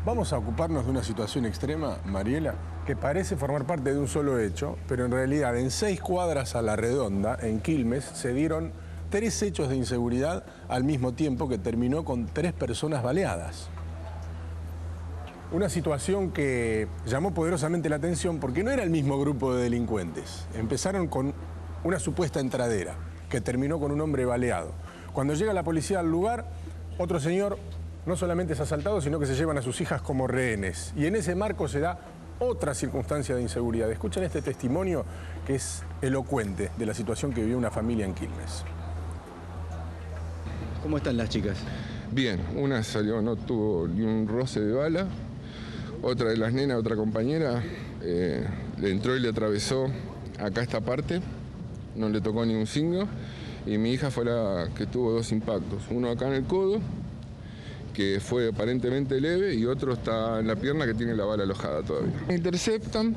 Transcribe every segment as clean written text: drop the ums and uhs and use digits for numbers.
Vamos a ocuparnos de una situación extrema, Mariela, que parece formar parte de un solo hecho, pero en realidad en 6 cuadras a la redonda, en Quilmes, se dieron 3 hechos de inseguridad al mismo tiempo que terminó con 3 personas baleadas. Una situación que llamó poderosamente la atención porque no era el mismo grupo de delincuentes. Empezaron con una supuesta entradera que terminó con un hombre baleado. Cuando llega la policía al lugar, otro señor no solamente es asaltado, sino que se llevan a sus hijas como rehenes. Y en ese marco se da otra circunstancia de inseguridad. Escuchen este testimonio que es elocuente de la situación que vivió una familia en Quilmes. ¿Cómo están las chicas? Bien, una salió, no tuvo ni un roce de bala. Otra de las nenas, otra compañera, le entró y le atravesó acá esta parte. No le tocó ni un signo. Y mi hija fue la que tuvo 2 impactos. Uno acá en el codo, que fue aparentemente leve, y otro está en la pierna, que tiene la bala alojada todavía. Me interceptan.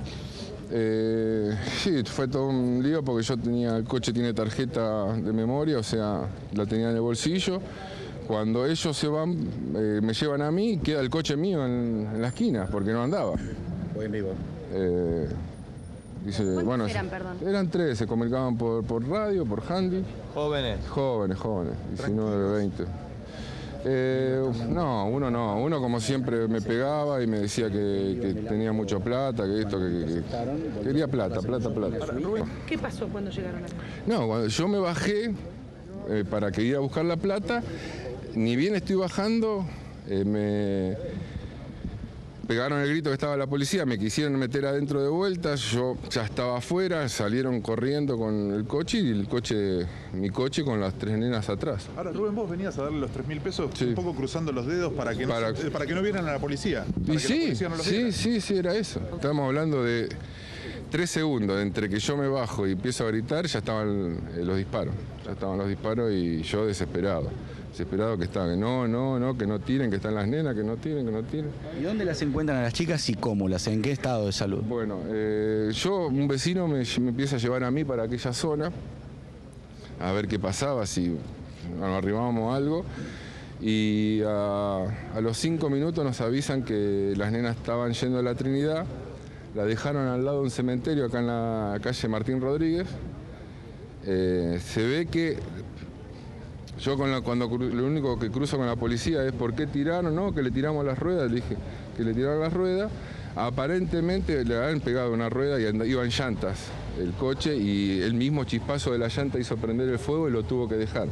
Sí, fue todo un lío porque el coche tiene tarjeta de memoria, o sea, la tenía en el bolsillo. Cuando ellos se van, me llevan a mí y queda el coche mío en la esquina, porque no andaba. Voy en vivo. Dice, ¿Cuántos eran, perdón? Eran 3, se comunicaban por radio, por handy. Jóvenes. Jóvenes, 19, 20. Uno como siempre me pegaba y me decía que tenía mucha plata, que esto, que quería plata. ¿Qué pasó cuando llegaron acá? No, cuando yo me bajé para que ir a buscar la plata, ni bien estoy bajando, me pegaron el grito que estaba la policía, me quisieron meter adentro de vuelta, yo ya estaba afuera, salieron corriendo con el coche y mi coche con las 3 nenas atrás. Ahora, Rubén, vos venías a darle los 3.000 pesos, sí, un poco cruzando los dedos para que no vieran a la policía. Y sí, era eso. Estamos hablando de 3 segundos entre que yo me bajo y empiezo a gritar, ya estaban los disparos. Ya estaban los disparos y yo desesperado que estaba, que no tiren, que están las nenas, que no tiren. ¿Y dónde las encuentran a las chicas y cómo las? ¿En qué estado de salud? Bueno, un vecino me empieza a llevar a mí para aquella zona, a ver qué pasaba, si nos arribábamos a algo. Y a los 5 minutos nos avisan que las nenas estaban yendo a la Trinidad, la dejaron al lado de un cementerio acá en la calle Martín Rodríguez. Se ve que yo cuando lo único que cruzo con la policía es ¿por qué tiraron? No, que le tiramos las ruedas, le dije que le tiraron las ruedas. Aparentemente le habían pegado una rueda y iban llantas el coche, y el mismo chispazo de la llanta hizo prender el fuego y lo tuvo que dejar.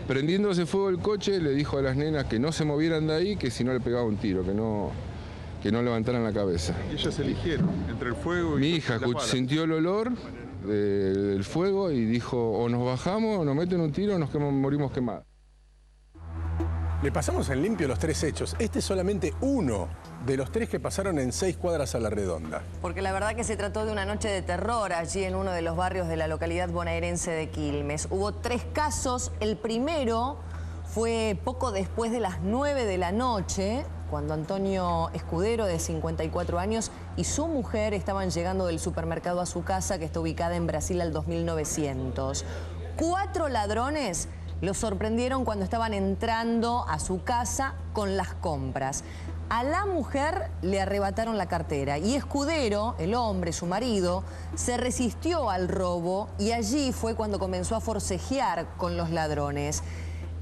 Prendiéndose fuego el coche, le dijo a las nenas que no se movieran de ahí, que si no le pegaba un tiro, que no levantaran la cabeza. Y ellas eligieron entre el fuego y mi hija sintió el olor del fuego y dijo, o nos bajamos, o nos meten un tiro, o nos morimos quemados. Le pasamos en limpio los 3 hechos. Este es solamente uno de los 3 que pasaron en 6 cuadras a la redonda. Porque la verdad que se trató de una noche de terror allí en uno de los barrios de la localidad bonaerense de Quilmes. Hubo 3 casos. El primero fue poco después de las 9 de la noche, cuando Antonio Escudero, de 54 años, y su mujer estaban llegando del supermercado a su casa, que está ubicada en Brasil al 2900. 4 ladrones los sorprendieron cuando estaban entrando a su casa con las compras. A la mujer le arrebataron la cartera y Escudero, el hombre, su marido, se resistió al robo y allí fue cuando comenzó a forcejear con los ladrones.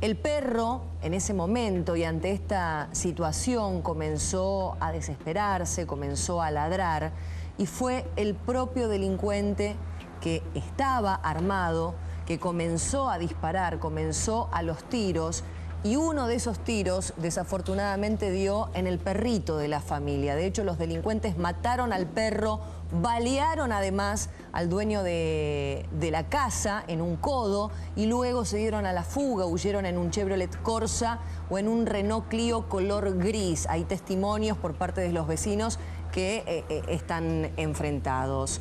El perro, en ese momento y ante esta situación, comenzó a desesperarse, comenzó a ladrar, y fue el propio delincuente que estaba armado, que comenzó a disparar, comenzó a los tiros, y uno de esos tiros desafortunadamente dio en el perrito de la familia. De hecho, los delincuentes mataron al perro, balearon además al dueño de la casa en un codo y luego se dieron a la fuga, huyeron en un Chevrolet Corsa o en un Renault Clio color gris. Hay testimonios por parte de los vecinos que están enfrentados.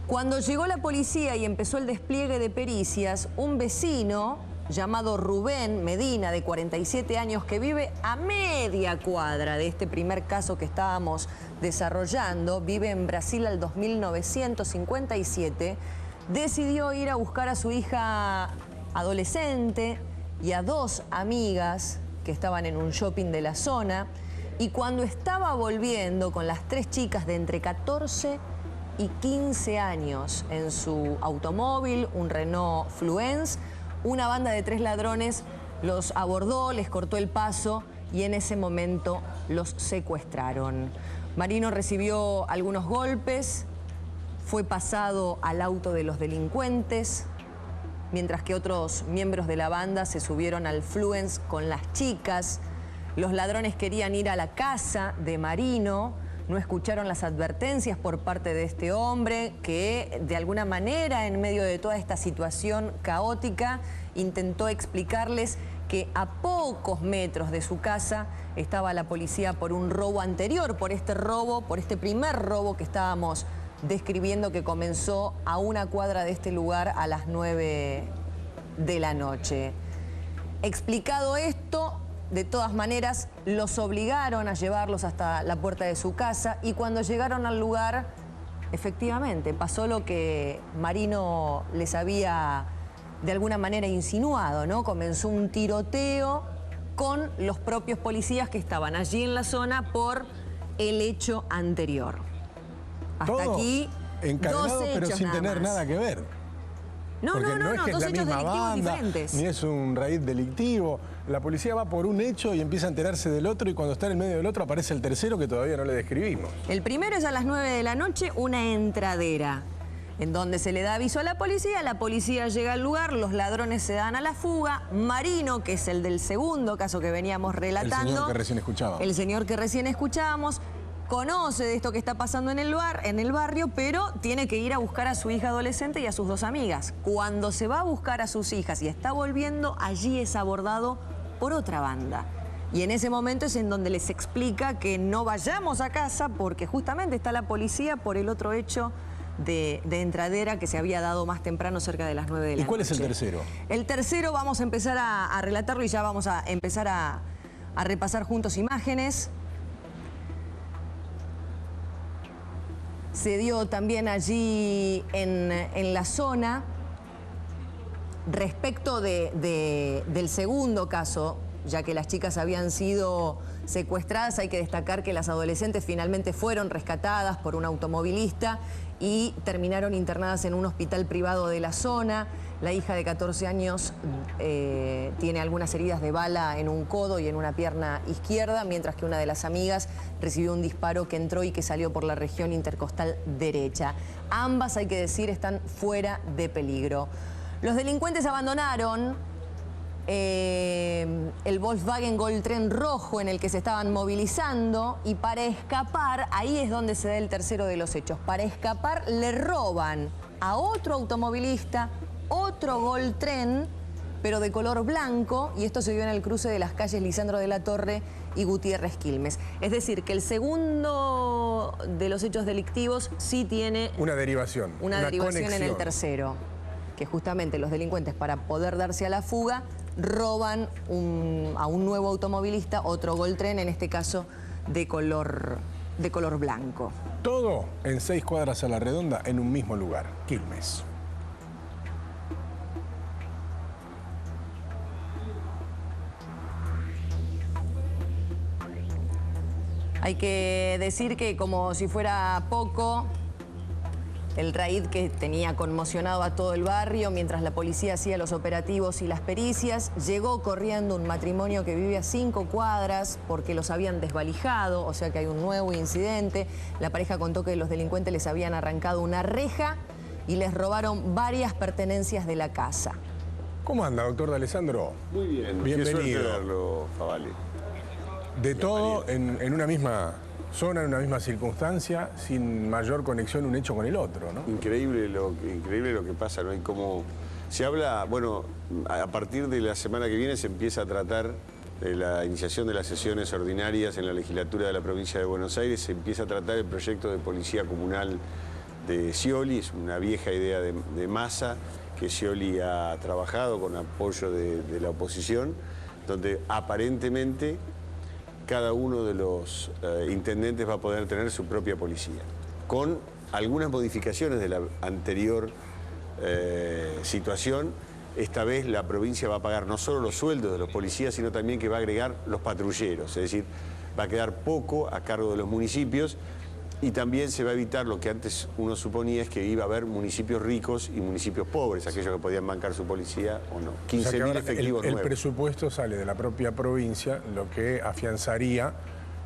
Cuando llegó la policía y empezó el despliegue de pericias, un vecino llamado Rubén Medina, de 47 años, que vive a media cuadra de este primer caso que estábamos desarrollando, vive en Brasil al 2957, decidió ir a buscar a su hija adolescente y a 2 amigas que estaban en un shopping de la zona, y cuando estaba volviendo con las 3 chicas de entre 14 y 15 años en su automóvil, un Renault Fluence, una banda de 3 ladrones los abordó, les cortó el paso y en ese momento los secuestraron. Marino recibió algunos golpes, fue pasado al auto de los delincuentes, mientras que otros miembros de la banda se subieron al Fluence con las chicas. Los ladrones querían ir a la casa de Marino, no escucharon las advertencias por parte de este hombre que de alguna manera en medio de toda esta situación caótica intentó explicarles que a pocos metros de su casa estaba la policía por un robo anterior, por este primer robo que estábamos describiendo, que comenzó a una cuadra de este lugar a las 9 de la noche. Explicado esto, de todas maneras, los obligaron a llevarlos hasta la puerta de su casa y cuando llegaron al lugar, efectivamente, pasó lo que Marino les había de alguna manera insinuado, ¿no? Comenzó un tiroteo con los propios policías que estaban allí en la zona por el hecho anterior. Hasta Todo aquí, encadenado, 2 pero hechos sin nada tener más. nada que ver. No, Porque no, es que es 2 la hechos misma delictivos banda, diferentes. ni es un raíz delictivo. La policía va por un hecho y empieza a enterarse del otro y cuando está en el medio del otro aparece el tercero que todavía no le describimos. El primero es a las 9 de la noche, una entradera, en donde se le da aviso a la policía llega al lugar, los ladrones se dan a la fuga. Marino, que es el del segundo caso que veníamos relatando. El señor que recién escuchábamos. El señor que recién escuchábamos. Conoce de esto que está pasando en el barrio, pero tiene que ir a buscar a su hija adolescente y a sus 2 amigas. Cuando se va a buscar a sus hijas y está volviendo, allí es abordado por otra banda. Y en ese momento es en donde les explica que no vayamos a casa porque justamente está la policía por el otro hecho de entradera que se había dado más temprano, cerca de las 9 de la noche. ¿Y cuál es el tercero? El tercero vamos a empezar a relatarlo y ya vamos a empezar a repasar juntos imágenes. Se dio también allí en la zona. Respecto del segundo caso, ya que las chicas habían sido secuestradas, hay que destacar que las adolescentes finalmente fueron rescatadas por un automovilista y terminaron internadas en un hospital privado de la zona. La hija de 14 años tiene algunas heridas de bala en un codo y en una pierna izquierda, mientras que una de las amigas recibió un disparo que entró y que salió por la región intercostal derecha. Ambas, hay que decir, están fuera de peligro. Los delincuentes abandonaron el Volkswagen Gol-Tren rojo en el que se estaban movilizando y para escapar, ahí es donde se da el tercero de los hechos, para escapar le roban a otro automovilista otro Gol-Tren, pero de color blanco, y esto se dio en el cruce de las calles Lisandro de la Torre y Gutiérrez Quilmes. Es decir, que el segundo de los hechos delictivos sí tiene una derivación. Una derivación conexión. en el tercero, que justamente los delincuentes, para poder darse a la fuga, roban a un nuevo automovilista otro Gol-Tren, en este caso de color blanco. Todo en 6 cuadras a la redonda en un mismo lugar, Quilmes. Hay que decir que, como si fuera poco, el raid que tenía conmocionado a todo el barrio mientras la policía hacía los operativos y las pericias, llegó corriendo un matrimonio que vive a 5 cuadras porque los habían desvalijado, o sea que hay un nuevo incidente. La pareja contó que los delincuentes les habían arrancado una reja y les robaron varias pertenencias de la casa. ¿Cómo anda, doctor D'Alessandro? Muy bien, qué suerte Bienvenido. verlo, Favale. De todo en una misma zona, en una misma circunstancia, sin mayor conexión un hecho con el otro, ¿no? Increíble lo que pasa, ¿no? Y como se habla, bueno, a partir de la semana que viene se empieza a tratar de la iniciación de las sesiones ordinarias en la legislatura de la provincia de Buenos Aires, se empieza a tratar el proyecto de policía comunal de Scioli, es una vieja idea de Massa, que Scioli ha trabajado con apoyo de la oposición, donde aparentemente cada uno de los intendentes va a poder tener su propia policía, con algunas modificaciones de la anterior situación. Esta vez la provincia va a pagar no solo los sueldos de los policías, sino también que va a agregar los patrulleros, es decir, va a quedar poco a cargo de los municipios y también se va a evitar lo que antes uno suponía, es que iba a haber municipios ricos y municipios pobres, aquellos que podían bancar su policía o no. 15.000 efectivos el nuevos. presupuesto sale de la propia provincia, lo que afianzaría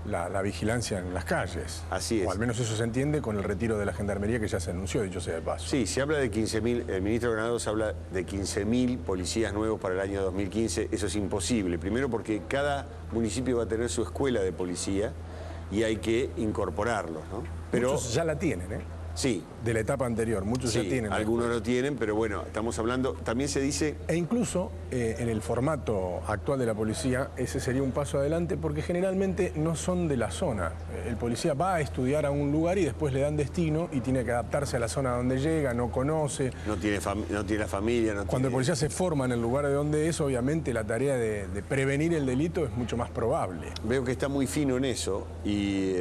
la vigilancia en las calles. Así es. O al menos eso se entiende con el retiro de la gendarmería que ya se anunció, dicho sea de paso. Sí, se habla de 15.000, el ministro Granados habla de 15.000 policías nuevos para el año 2015, eso es imposible. Primero porque cada municipio va a tener su escuela de policía y hay que incorporarlos, ¿no? Pero muchos ya la tienen, ¿eh? Sí. De la etapa anterior, muchos Sí, ya tienen. algunos lo tienen, pero bueno, estamos hablando, también se dice... E incluso en el formato actual de la policía, ese sería un paso adelante porque generalmente no son de la zona. El policía va a estudiar a un lugar y después le dan destino y tiene que adaptarse a la zona donde llega, no conoce. No tiene la familia, no Cuando el policía se forma en el lugar de donde es, obviamente la tarea de prevenir el delito es mucho más probable. Veo que está muy fino en eso y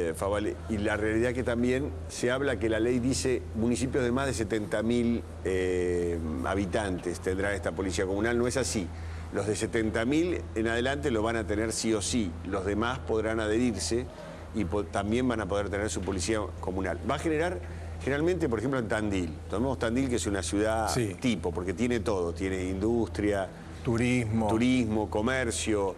la realidad que también se habla que la ley dice municipios de más de 70.000 habitantes tendrá esta policía comunal. No es así. Los de 70.000 en adelante lo van a tener sí o sí. Los demás podrán adherirse y también van a poder tener su policía comunal. Va a generar, generalmente, por ejemplo, en Tandil. Tomemos Tandil, que es una ciudad tipo, porque tiene todo. Tiene industria, turismo, comercio.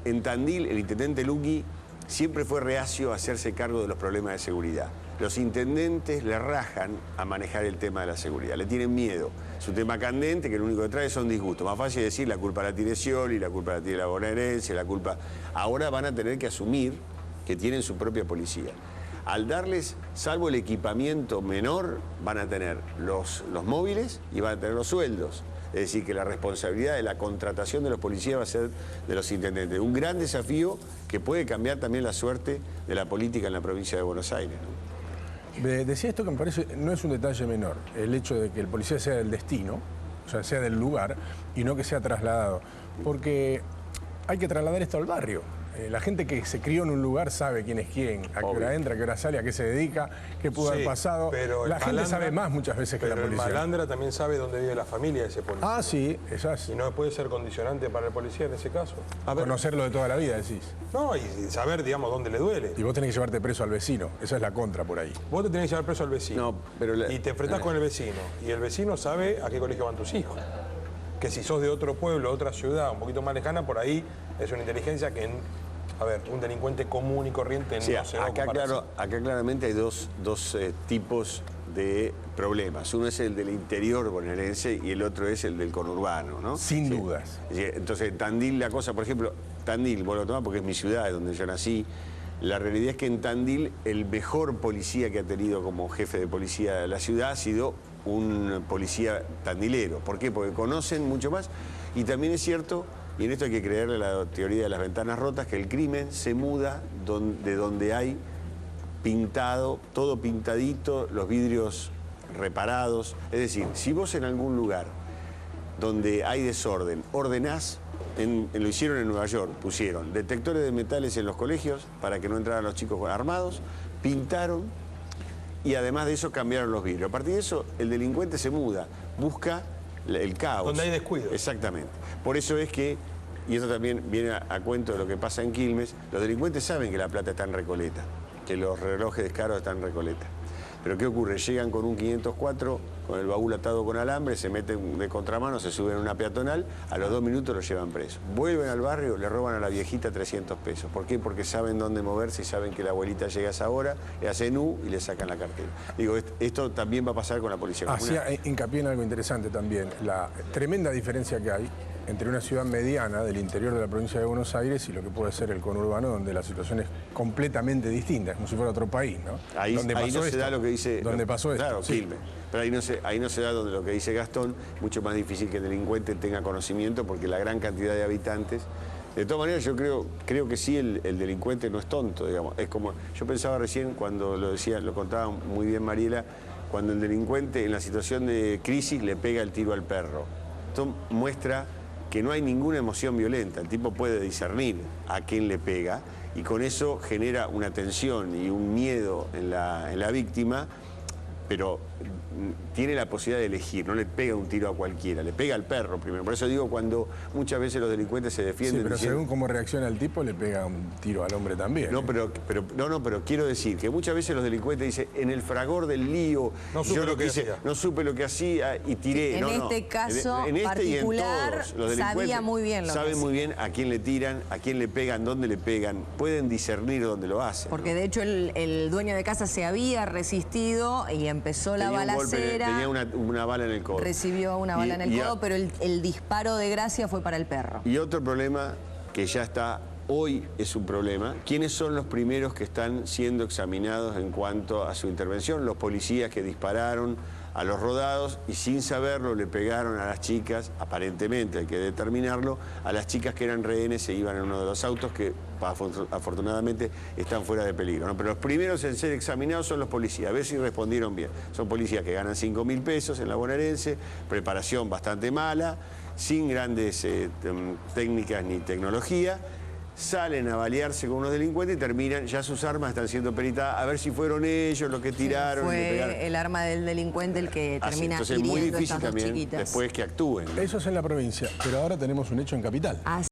En Tandil, el intendente Luqui siempre fue reacio a hacerse cargo de los problemas de seguridad. Los intendentes le rajan a manejar el tema de la seguridad, le tienen miedo. Es un tema candente que lo único que trae son disgustos. Más fácil decir la culpa la tiene Scioli, la culpa la tiene la bonaerense, la culpa... Ahora van a tener que asumir que tienen su propia policía. Al darles, salvo el equipamiento menor, van a tener los móviles y van a tener los sueldos. Es decir, que la responsabilidad de la contratación de los policías va a ser de los intendentes. Un gran desafío que puede cambiar también la suerte de la política en la provincia de Buenos Aires, ¿no? Decía esto que me parece, no es un detalle menor, el hecho de que el policía sea del destino, o sea, sea del lugar, y no que sea trasladado. Porque hay que trasladar esto al barrio. La gente que se crió en un lugar sabe quién es quién, a qué hora entra, a qué hora sale, a qué se dedica, qué pudo haber pasado. Pero la gente sabe más muchas veces que la policía. Pero el malandra también sabe dónde vive la familia de ese policía. Ah, sí, es así. ¿Y no puede ser condicionante para el policía en ese caso? Conocerlo de toda la vida, decís. No, y saber, digamos, dónde le duele. Y vos tenés que llevarte preso al vecino, esa es la contra por ahí. Vos te tenés que llevar preso al vecino. No, pero y te enfrentás con el vecino. Y el vecino sabe a qué colegio van tus hijos. Que si sos de otro pueblo, otra ciudad, un poquito más lejana, por ahí es una inteligencia que... A ver, un delincuente común y corriente no se va a ocupar así. Acá claramente hay dos tipos de problemas. Uno es el del interior bonaerense y el otro es el del conurbano, ¿no? Sin dudas. Entonces, Tandil, la cosa, por ejemplo, Tandil, vos lo tomás porque es mi ciudad, es donde yo nací. La realidad es que en Tandil el mejor policía que ha tenido como jefe de policía de la ciudad ha sido un policía tandilero. ¿Por qué? Porque conocen mucho más y también es cierto... Y en esto hay que creerle la teoría de las ventanas rotas, que el crimen se muda de donde hay pintado, todo pintadito, los vidrios reparados. Es decir, si vos en algún lugar donde hay desorden ordenás, lo hicieron en Nueva York, pusieron detectores de metales en los colegios para que no entraran los chicos armados, pintaron y además de eso cambiaron los vidrios. A partir de eso el delincuente se muda, busca el caos. Donde hay descuido. Exactamente. Por eso es que, y esto también viene a cuento de lo que pasa en Quilmes, los delincuentes saben que la plata está en Recoleta, que los relojes de caros están en Recoleta. Pero ¿qué ocurre? Llegan con un 504, con el baúl atado con alambre, se meten de contramano, se suben a una peatonal, a los 2 minutos los llevan preso. Vuelven al barrio, le roban a la viejita 300 pesos. ¿Por qué? Porque saben dónde moverse y saben que la abuelita llega a esa hora, le hacen y le sacan la cartera. Digo, esto también va a pasar con la policía comunal. Hacía hincapié en algo interesante también, la tremenda diferencia que hay entre una ciudad mediana del interior de la provincia de Buenos Aires y lo que puede ser el conurbano, donde la situación es completamente distinta, es como si fuera otro país, ¿no? Ahí no se da lo que dice... Donde pasó esto. Claro, sí. Quilmes. Pero ahí no se da donde lo que dice Gastón, mucho más difícil que el delincuente tenga conocimiento porque la gran cantidad de habitantes... De todas maneras, yo creo que sí, el delincuente no es tonto, digamos. Es como, yo pensaba recién cuando lo contaba muy bien Mariela, cuando el delincuente en la situación de crisis le pega el tiro al perro. Esto muestra que no hay ninguna emoción violenta, el tipo puede discernir a quién le pega y con eso genera una tensión y un miedo en la víctima pero tiene la posibilidad de elegir, no le pega un tiro a cualquiera, le pega al perro primero. Por eso digo, cuando muchas veces los delincuentes se defienden... Sí, pero diciendo, según cómo reacciona el tipo, le pega un tiro al hombre también. no, pero quiero decir que muchas veces los delincuentes dicen, en el fragor del lío, No supe lo que hacía. no supe lo que hacía y tiré. En este caso en este y en particular, todos, los delincuentes sabía muy bien lo que saben hacía. muy bien a quién le tiran, a quién le pegan, dónde le pegan, pueden discernir dónde lo hacen. Porque de hecho el dueño de casa se había resistido y empezó la Tenía un golpe, balacera. tenía una bala en el codo. Recibió una bala en el codo, pero el disparo de gracia fue para el perro. Y otro problema que ya está, hoy es un problema, ¿quiénes son los primeros que están siendo examinados en cuanto a su intervención? Los policías que dispararon a los rodados y sin saberlo le pegaron a las chicas, aparentemente hay que determinarlo, a las chicas que eran rehenes se iban en uno de los autos que afortunadamente están fuera de peligro, ¿no? Pero los primeros en ser examinados son los policías, a ver si respondieron bien. Son policías que ganan 5.000 pesos en la bonaerense, preparación bastante mala, sin grandes técnicas ni tecnología, salen a balearse con unos delincuentes y terminan, ya sus armas están siendo peritadas, a ver si fueron ellos los que tiraron. Fue el arma del delincuente el que termina entonces es muy hiriendo a difícil estas dos también chiquitas. después que actúen, ¿no? Eso es en la provincia, pero ahora tenemos un hecho en Capital.